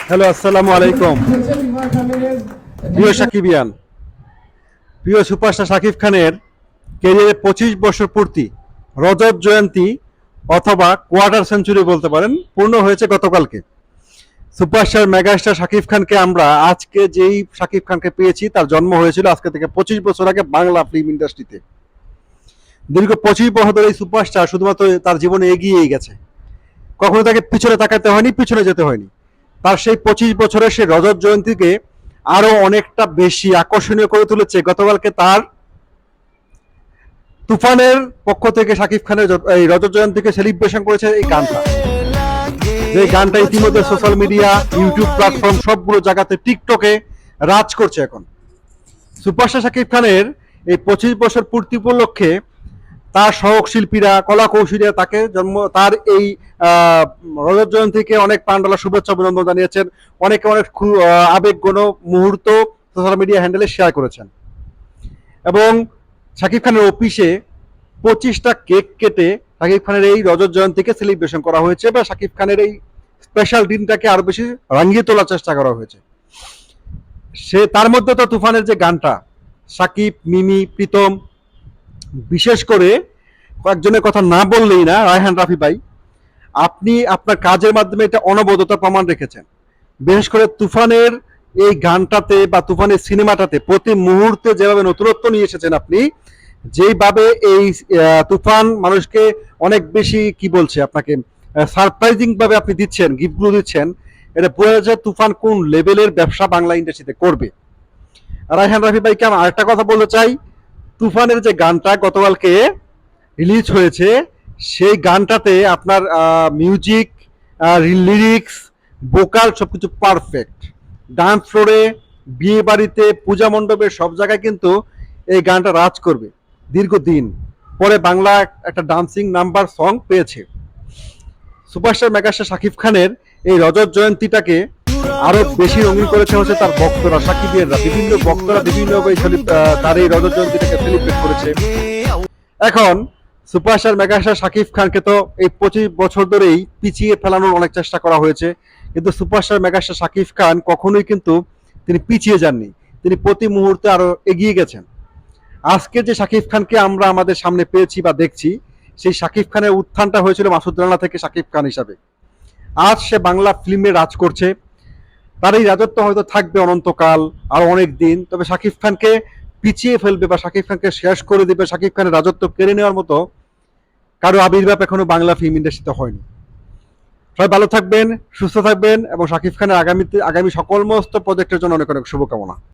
Hello, আসসালামু আলাইকুম। প্রিয় সাকিবিয়ান, প্রিয় সুপারস্টার শাকিব খানের কেরিয়ারে 25 বছর পূর্তি, রজত জয়ন্তী অথবা কোয়ার্টার সেঞ্চুরি বলতে পারেন, পূর্ণ হয়েছে গতকালকে। সুপারস্টার মেগাস্টার শাকিব খানকে আমরা আজকে যেই শাকিব খানকে পেয়েছি, তার জন্ম হয়েছিল আজকে থেকে 25 বছর আগে বাংলা ফিল্ম ইন্ডাস্ট্রিতে। দীর্ঘ 25 বছর ধরে এই সুপারস্টার শুধুমাত্র তার জীবনে এগিয়েই গেছে, কখনো তাকে পিছনে তাকাতে হয়নি, পিছনে যেতে হয়নি। তার সেই 25 বছরের সেই রজত জয়ন্তীকে আরো অনেকটা বেশি আকর্ষণীয় করে তুলেছে গতকালকে তার তুফানের পক্ষ থেকে শাকিব খানের এই রজত জয়ন্তীকে সেলিব্রেশন করেছে এই গানটা, যে গানটা ইতিমধ্যে সোশ্যাল মিডিয়া, ইউটিউব প্ল্যাটফর্ম সবগুলো জায়গাতে, টিকটকে রাজ করছে এখন। সুপারস্টার শাকিব খানের এই 25 বছর পূর্তি উপলক্ষে তার সহক শিল্পীরা, কলা কৌশলীরা তাকে তার এই রজত জয়ন্তীকে অনেক পান্ডালা শুভেচ্ছা অভিনন্দন জানিয়েছেন। অনেকে অনেক আবেগঘন মুহূর্ত সোশ্যাল মিডিয়া হ্যান্ডেলে শেয়ার করেছেন। এবং শাকিব খানের অফিসে 25টা কেক কেটে শাকিব খানের এই রজত জয়ন্তীকে সেলিব্রেশন করা হয়েছে, বা শাকিব খানের এই স্পেশাল দিনটাকে আরো বেশি রাঙিয়ে তোলার চেষ্টা করা হয়েছে। সে তার মধ্যে তো তুফানের যে গানটা, সাকিব, মিমি, প্রীতম, বিশেষ করে কয়েকজনের কথা না বললেই না, রায়হান রাফি ভাই, আপনি আপনার কাজের মাধ্যমে এটা অনবদ্যতা প্রমাণ রেখেছেন। বিশেষ করে তুফানের এই গানটাতে বা তুফানের সিনেমাটাতে প্রতি মুহূর্তে যেভাবে নতুনত্ব নিয়ে এসেছেন আপনি, যেইভাবে এই তুফান মানুষকে অনেক বেশি কি বলছে আপনাকে সারপ্রাইজিং ভাবে আপনি দিচ্ছেন, গিফটগুলো দিচ্ছেন, এটা বোঝা যাচ্ছে তুফান কোন লেভেলের ব্যবসা বাংলা ইন্ডাস্ট্রিতে করবে। রায়হান রাফি ভাইকে আমি আরেকটা কথা বলতে চাই, তুফানের যে গানটা গতকালকে রিলিজ হয়েছে, সেই গানটাতে আপনার মিউজিক, লিরিক্স, ভোকাল সবকিছু পারফেক্ট। ডান্স ফ্লোরে, বিয়ে বাড়িতে, পূজা মণ্ডপে সব জায়গায় কিন্তু এই গানটা রাজ করবে দীর্ঘদিন পরে। বাংলা একটা ডান্সিং নাম্বার সং পেয়েছে। সুপারস্টার মেগাস্টার শাকিব খানের এই রজত জয়ন্তীটাকে আরো বেশি রঙিন করেছে হচ্ছে তার ভক্তরা, সাকিবিয়ানরা, বিভিন্ন ভক্তরা বিভিন্নভাবে তার এই রজত জয়ন্তীটাকে সেলিব্রেট করেছে। এখন সুপারস্টার মেগাস্টার শাকিব খানকে তো এই 25 বছর ধরেই পিছিয়ে ফেলানোর অনেক চেষ্টা করা হয়েছে, কিন্তু সুপারস্টার মেগাস্টার শাকিব খান কখনোই কিন্তু তিনি পিছিয়ে যাননি, তিনি প্রতি মুহূর্তে আরো এগিয়ে গেছেন। আজকে যে শাকিব খানকে আমরা আমাদের সামনে পেয়েছি বা দেখছি, সেই শাকিব খানের উত্থানটা হয়েছিল মাসুদ রানা থেকে শাকিব খান হিসাবে। আজ সে বাংলা ফিল্মে রাজ করছে, তার এই রাজত্ব হয়তো থাকবে অনন্তকাল, আরো অনেক দিন। তবে শাকিব খানকে পিছিয়ে ফেলবে বা শাকিব খানকে শেষ করে দেবে, শাকিব খানের রাজত্ব কেড়ে নেওয়ার মতো কারো আবির্ভাব এখনো বাংলা ফিল্ম ইন্ডাস্ট্রিতে হয়নি। সবাই ভালো থাকবেন, সুস্থ থাকবেন, এবং শাকিব খানের আগামী সকল মস্ত প্রজেক্টের জন্য অনেক অনেক শুভকামনা।